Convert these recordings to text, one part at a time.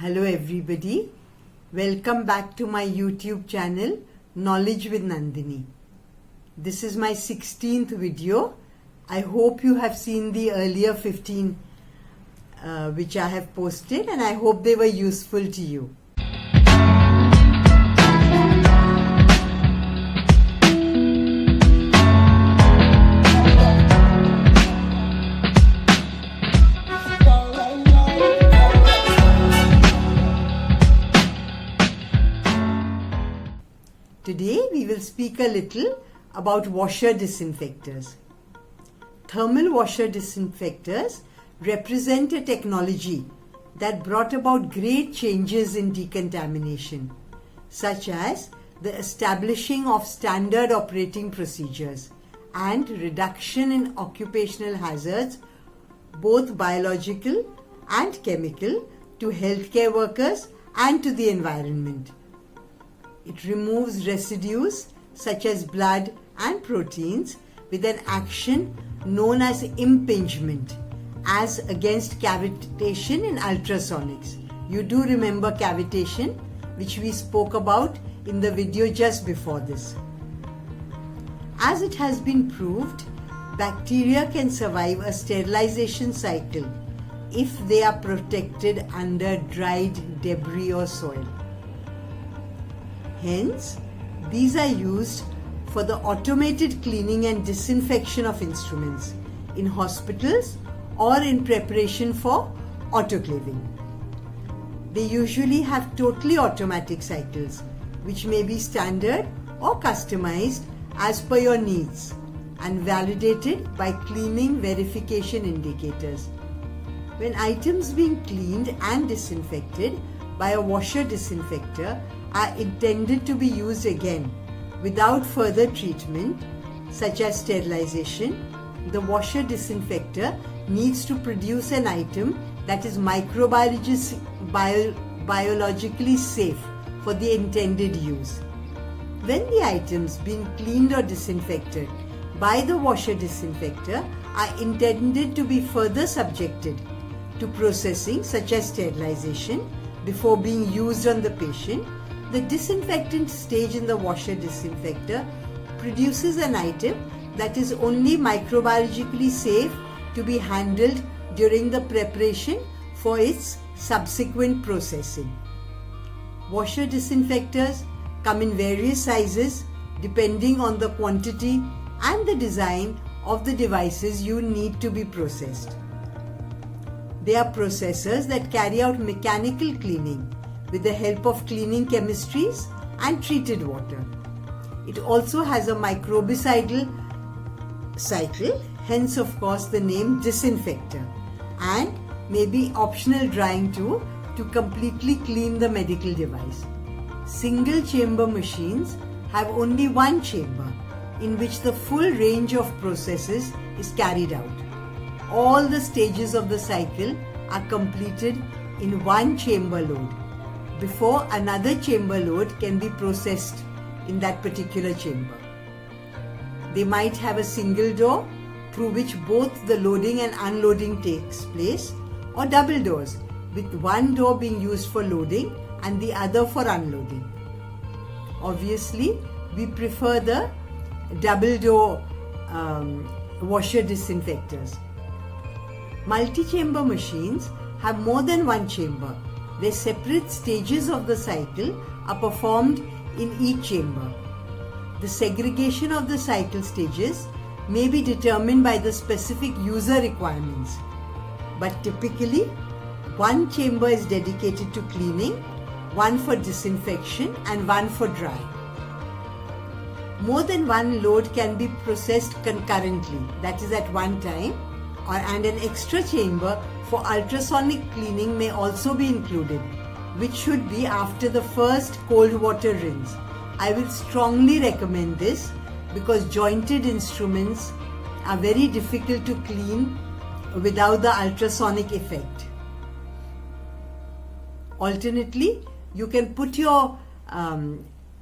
Hello everybody, welcome back to my YouTube channel Knowledge with Nandini. This is my 16th video. I hope you have seen the earlier 15 which I have posted, and I hope they were useful to you. Today we will speak a little about washer disinfectors. Thermal washer disinfectors represent a technology that brought about great changes in decontamination, such as the establishing of standard operating procedures and reduction in occupational hazards, both biological and chemical, to healthcare workers and to the environment. It removes residues such as blood and proteins with an action known as impingement, as against cavitation in ultrasonics. You do remember cavitation, which we spoke about in the video just before this. As it has been proved, bacteria can survive a sterilization cycle if they are protected under dried debris or soil. Hence, these are used for the automated cleaning and disinfection of instruments in hospitals or in preparation for autoclaving. They usually have totally automatic cycles, which may be standard or customized as per your needs and validated by cleaning verification indicators. When items being cleaned and disinfected by a washer disinfector are intended to be used again without further treatment, such as sterilization, the washer disinfector needs to produce an item that is microbiologically safe for the intended use. When the items being cleaned or disinfected by the washer disinfector are intended to be further subjected to processing such as sterilization before being used on the patient, the disinfectant stage in the washer disinfector produces an item that is only microbiologically safe to be handled during the preparation for its subsequent processing. Washer disinfectors come in various sizes depending on the quantity and the design of the devices you need to be processed. They are processors that carry out mechanical cleaning with the help of cleaning chemistries and treated water. It also has a microbicidal cycle, hence of course the name disinfector, and may be optional drying too to completely clean the medical device. Single chamber machines have only one chamber in which the full range of processes is carried out. All the stages of the cycle are completed in one chamber load before another chamber load can be processed in that particular chamber. They might have a single door through which both the loading and unloading takes place, or double doors with one door being used for loading and the other for unloading. Obviously, we prefer the double door washer disinfectors. Multi-chamber machines have more than one chamber. Where separate stages of the cycle are performed in each chamber. The segregation of the cycle stages may be determined by the specific user requirements, but typically one chamber is dedicated to cleaning, one for disinfection and one for drying. More than one load can be processed concurrently, that is at one time, and an extra chamber for ultrasonic cleaning may also be included, which should be after the first cold water rinse. I will strongly recommend this because jointed instruments are very difficult to clean without the ultrasonic effect. Alternately, you can put your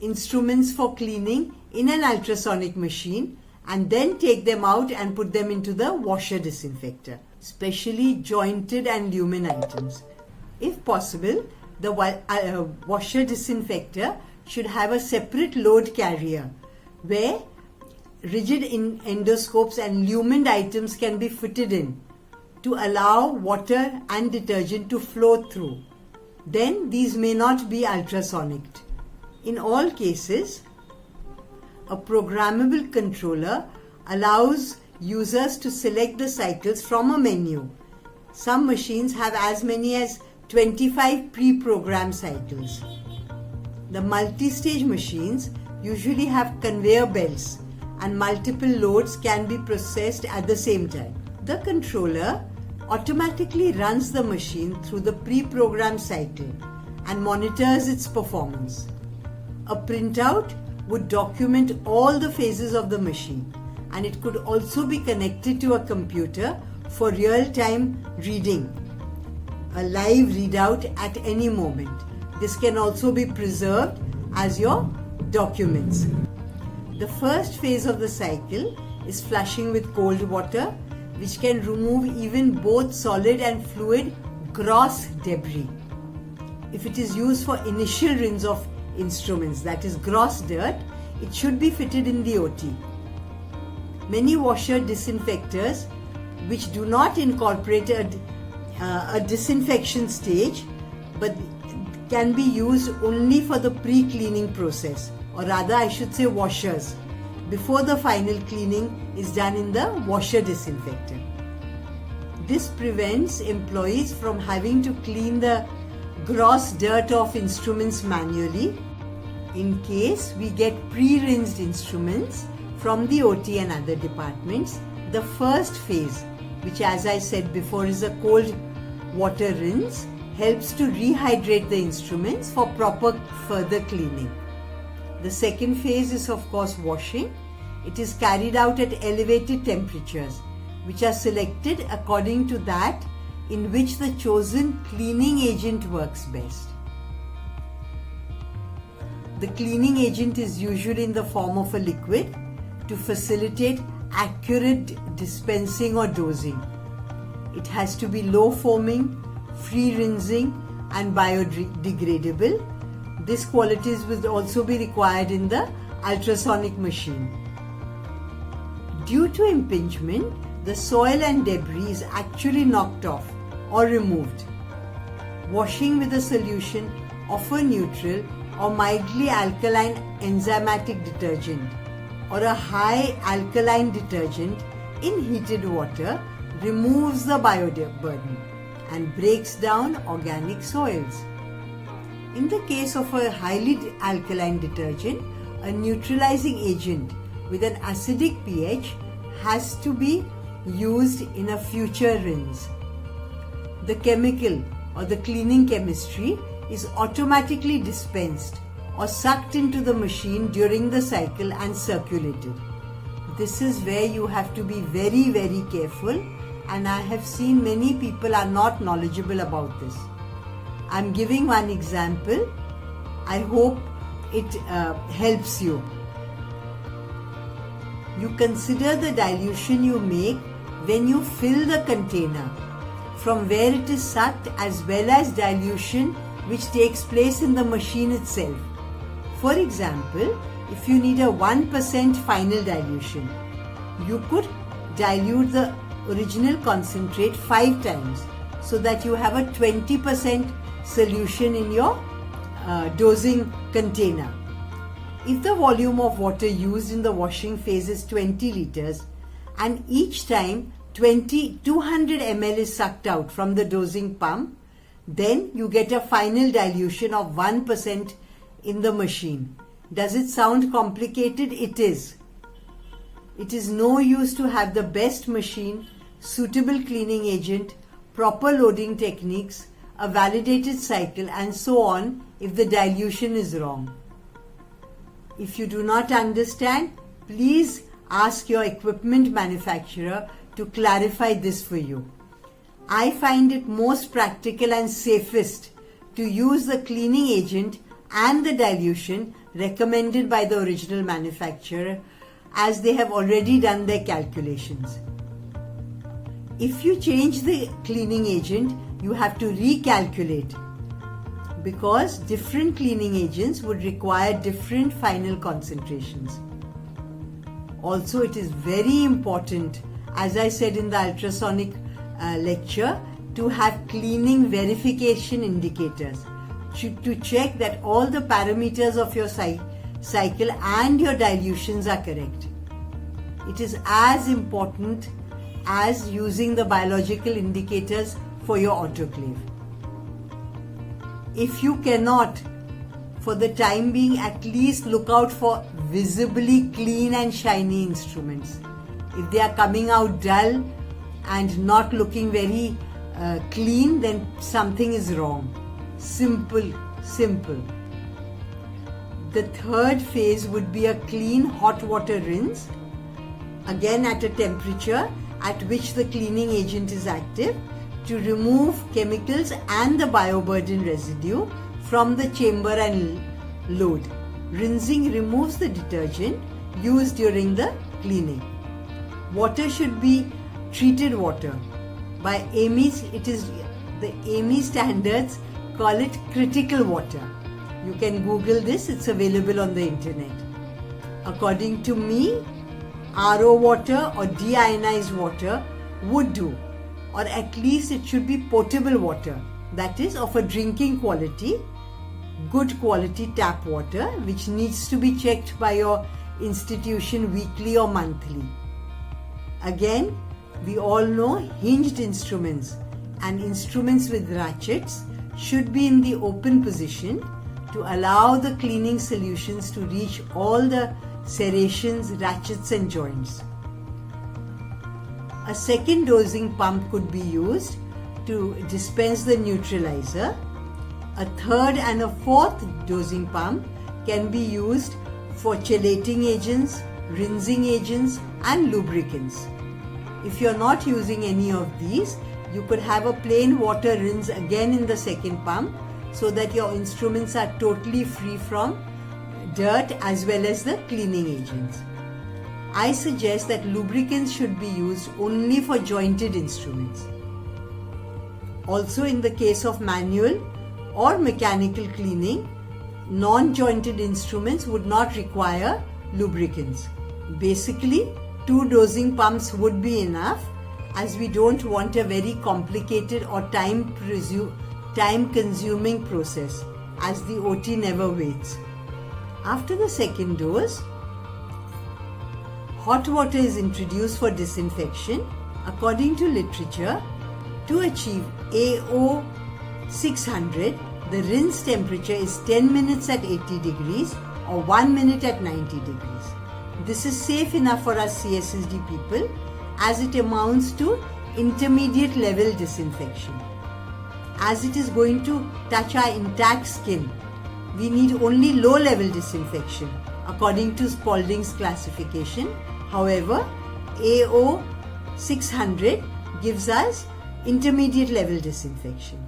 instruments for cleaning in an ultrasonic machine and then take them out and put them into the washer disinfector, especially jointed and lumen items. If possible, the washer disinfector should have a separate load carrier where rigid endoscopes and lumen items can be fitted in to allow water and detergent to flow through. Then these may not be ultrasonic. In all cases, a programmable controller allows users to select the cycles from a menu. Some machines have as many as 25 pre-programmed cycles. The multi-stage machines usually have conveyor belts and multiple loads can be processed at the same time. The controller automatically runs the machine through the pre-programmed cycle and monitors its performance. A printout would document all the phases of the machine, and it could also be connected to a computer for real-time reading, a live readout at any moment. This can also be preserved as your documents. The first phase of the cycle is flushing with cold water, which can remove even both solid and fluid gross debris. If it is used for initial rinse of instruments, that is gross dirt, it should be fitted in the OT. Many washer disinfectors which do not incorporate a disinfection stage but can be used only for the pre-cleaning process, or rather I should say washers, before the final cleaning is done in the washer disinfector. This prevents employees from having to clean the gross dirt off instruments manually in case we get pre-rinsed instruments from the OT and other departments. The first phase, which as I said before is a cold water rinse, helps to rehydrate the instruments for proper further cleaning. The second phase is of course washing. It is carried out at elevated temperatures, which are selected according to that in which the chosen cleaning agent works best. The cleaning agent is usually in the form of a liquid to facilitate accurate dispensing or dosing. It has to be low foaming, free rinsing and biodegradable. These qualities will also be required in the ultrasonic machine. Due to impingement, the soil and debris is actually knocked off or removed. Washing with a solution of a neutral or mildly alkaline enzymatic detergent or a high alkaline detergent in heated water removes the bioburden and breaks down organic soils. In the case of a highly alkaline detergent, a neutralizing agent with an acidic pH has to be used in a future rinse. The chemical or the cleaning chemistry is automatically dispensed or sucked into the machine during the cycle and circulated. This is where you have to be very, very careful, and I have seen many people are not knowledgeable about this. I'm giving one example. I hope it helps you. You consider the dilution you make when you fill the container, from where it is sucked, as well as dilution which takes place in the machine itself. For example, if you need a 1% final dilution, you could dilute the original concentrate 5 times so that you have a 20% solution in your dosing container. If the volume of water used in the washing phase is 20 liters and each time 200 ml is sucked out from the dosing pump, then you get a final dilution of 1% in the machine. Does it sound complicated? It is. It is no use to have the best machine, suitable cleaning agent, proper loading techniques, a validated cycle and so on if the dilution is wrong. If you do not understand, please ask your equipment manufacturer to clarify this for you. I find it most practical and safest to use the cleaning agent and the dilution recommended by the original manufacturer, as they have already done their calculations. If you change the cleaning agent, you have to recalculate, because different cleaning agents would require different final concentrations. Also, it is very important, as I said in the ultrasonic lecture, to have cleaning verification indicators to check that all the parameters of your cycle and your dilutions are correct. It is as important as using the biological indicators for your autoclave. If you cannot, for the time being, at least look out for visibly clean and shiny instruments. If they are coming out dull and not looking very clean, then something is wrong. Simple. The third phase would be a clean hot water rinse, again at a temperature at which the cleaning agent is active, to remove chemicals and the bioburden residue from the chamber and load. Rinsing removes the detergent used during the cleaning. Water should be treated water. By AMI, the AMI standards call it critical water. You can Google this, it's available on the internet. According to me, RO water or deionized water would do, or at least it should be potable water, that is of a drinking quality, good quality tap water, which needs to be checked by your institution weekly or monthly. Again, we all know hinged instruments and instruments with ratchets should be in the open position to allow the cleaning solutions to reach all the serrations, ratchets and joints. A second dosing pump could be used to dispense the neutralizer. A third and a fourth dosing pump can be used for chelating agents, rinsing agents and lubricants. If you are not using any of these, you could have a plain water rinse again in the second pump so that your instruments are totally free from dirt as well as the cleaning agents. I suggest that lubricants should be used only for jointed instruments. Also, in the case of manual or mechanical cleaning, non-jointed instruments would not require lubricants. Basically, 2 dosing pumps would be enough, as we don't want a very complicated or time-consuming process, as the OT never waits. After the second dose, hot water is introduced for disinfection. According to literature, to achieve AO 600, the rinse temperature is 10 minutes at 80 degrees or 1 minute at 90 degrees. This is safe enough for us CSSD people, as it amounts to intermediate level disinfection. As it is going to touch our intact skin, we need only low level disinfection according to Spalding's classification. However, AO 600 gives us intermediate level disinfection.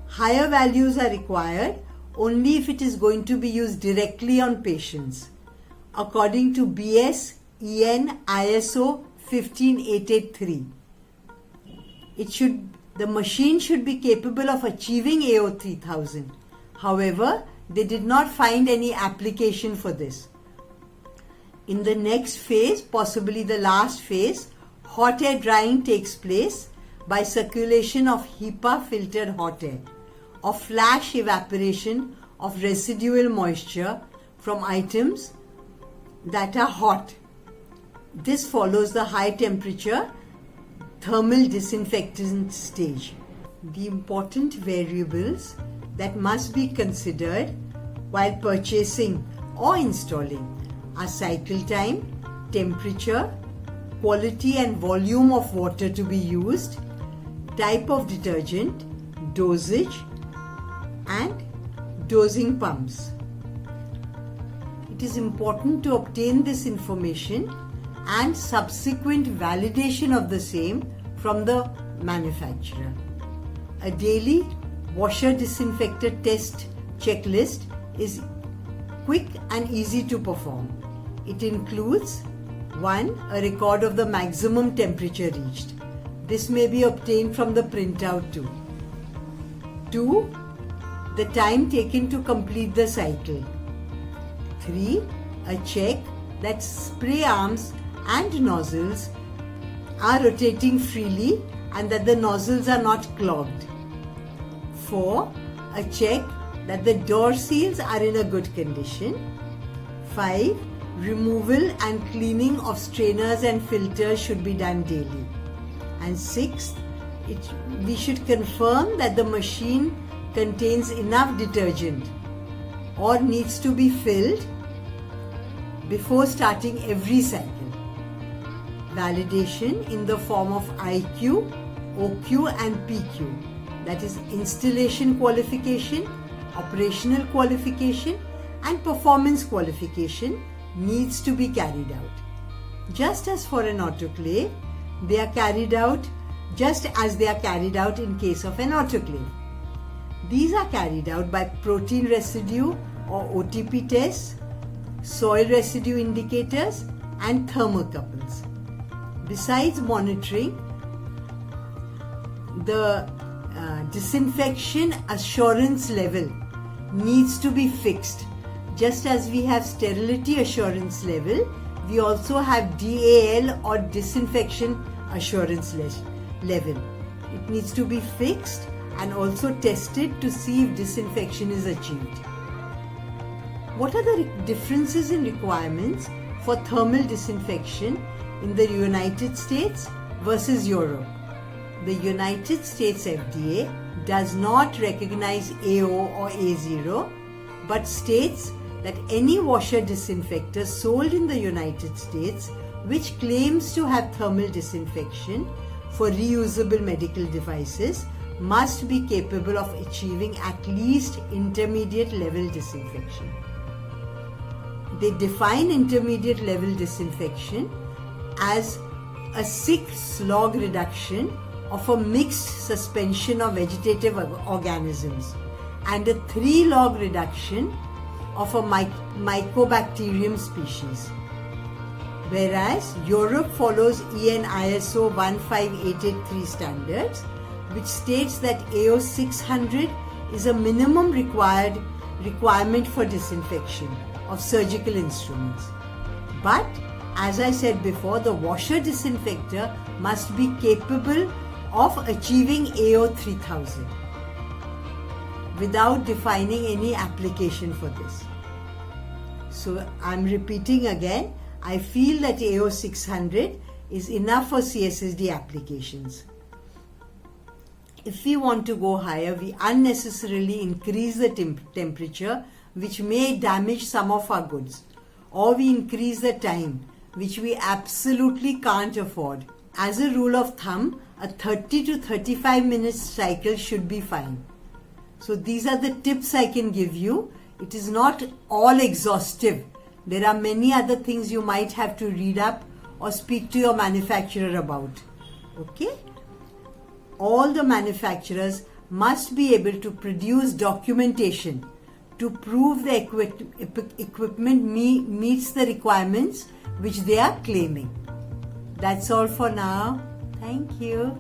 Higher values are required only if it is going to be used directly on patients. According to BS EN ISO 15883, the machine should be capable of achieving AO 3000. However, they did not find any application for this. In the next phase, possibly the last phase, hot air drying takes place by circulation of HEPA filtered hot air or flash evaporation of residual moisture from items that are hot. This follows the high temperature thermal disinfectant stage. The important variables that must be considered while purchasing or installing are cycle time, temperature, quality and volume of water to be used, type of detergent, dosage and dosing pumps. It is important to obtain this information and subsequent validation of the same from the manufacturer. A daily washer disinfector test checklist is quick and easy to perform. It includes 1. A record of the maximum temperature reached. This may be obtained from the printout too. 2. the time taken to complete the cycle. 3. A check that spray arms and nozzles are rotating freely and that the nozzles are not clogged. 4. A check that the door seals are in a good condition. 5. Removal and cleaning of strainers and filters should be done daily. And 6. We should confirm that the machine contains enough detergent or needs to be filled before starting every cycle. Validation in the form of IQ, OQ and PQ, that is installation qualification, operational qualification and performance qualification, needs to be carried out. Just as for an autoclave, they are carried out just as they are carried out in case of an autoclave. These are carried out by protein residue or OTP tests, soil residue indicators and thermocouples. Besides monitoring, the disinfection assurance level needs to be fixed. Just as we have sterility assurance level, we also have DAL or disinfection assurance level. It needs to be fixed and also tested to see if disinfection is achieved. What are the differences in requirements for thermal disinfection in the United States versus Europe? The United States FDA does not recognize AO or A0 but states that any washer disinfector sold in the United States which claims to have thermal disinfection for reusable medical devices must be capable of achieving at least intermediate level disinfection. They define intermediate level disinfection as a 6 log reduction of a mixed suspension of vegetative organisms and a 3 log reduction of a mycobacterium species. Whereas Europe follows EN ISO 15883 standards, which states that AO 600 is a minimum requirement for disinfection of surgical instruments. But as I said before, the washer disinfector must be capable of achieving AO 3000 without defining any application for this. So I'm repeating again, I feel that AO 600 is enough for CSSD applications. If we want to go higher, we unnecessarily increase the temperature, which may damage some of our goods, or we increase the time, which we absolutely can't afford. As a rule of thumb, a 30 to 35 minutes cycle should be fine. So these are the tips I can give you. It is not all exhaustive. There are many other things you might have to read up or speak to your manufacturer about. Okay? All the manufacturers must be able to produce documentation to prove the equipment meets the requirements which they are claiming. That's all for now. Thank you.